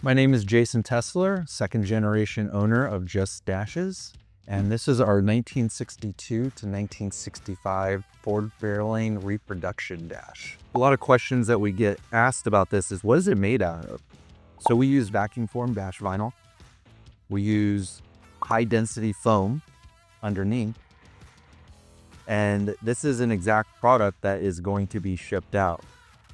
My name is Jason Tesler, second generation owner of Just Dashes, and this is our 1962 to 1965 Ford Fairlane Reproduction dash. A lot of questions that we get asked about this is, what is it made out of? So we use vacuum formed dash vinyl. We use high density foam underneath. And this is an exact product that is going to be shipped out.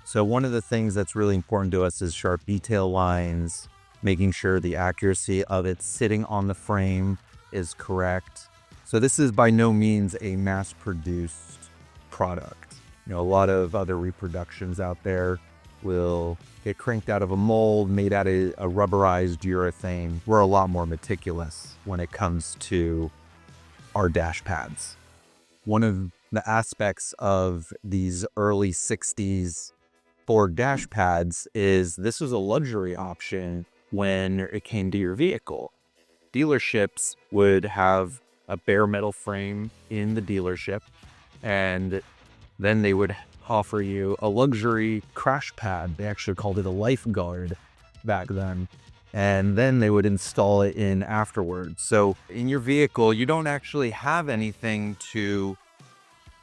So one of the things that's really important to us is sharp detail lines, making sure the accuracy of it sitting on the frame is correct. So this is by no means a mass-produced product. You know, a lot of other reproductions out there will get cranked out of a mold, made out of a rubberized urethane. We're a lot more meticulous when it comes to our dash pads. One of the aspects of these early 60s Ford dash pads is this was a luxury option when it came to your vehicle. Dealerships would have a bare metal frame in the dealership, and then they would offer you a luxury crash pad. They actually called it a lifeguard back then. And then they would install it in afterwards. So in your vehicle, you don't actually have anything to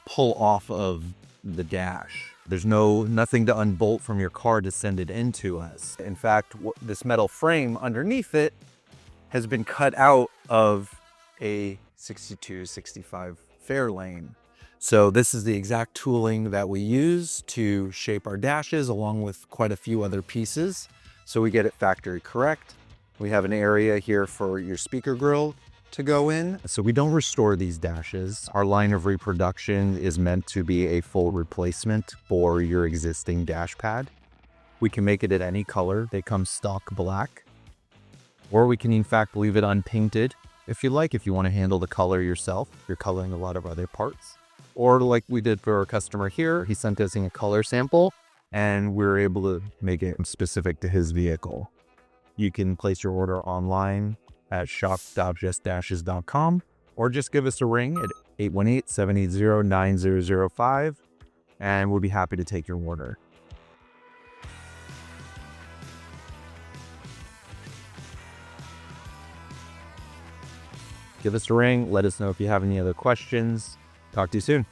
pull off of the dash. There's nothing to unbolt from your car to send it into us. In fact, this metal frame underneath it has been cut out of a 62, 65 Fairlane. So this is the exact tooling that we use to shape our dashes, along with quite a few other pieces. So we get it factory correct. We have an area here for your speaker grille to go in. So we don't restore these dashes. Our line of reproduction is meant to be a full replacement for your existing dash pad. We can make it at any color. They come stock black, or we can in fact leave it unpainted if you like, if you want to handle the color yourself. You're coloring a lot of other parts. Or like we did for our customer here, he sent us in a color sample and we were able to make it specific to his vehicle. You can place your order online at shop.justdashes.com, or just give us a ring at 818-780-9005, and we'll be happy to take your order. Give us a ring. Let us know if you have any other questions. Talk to you soon.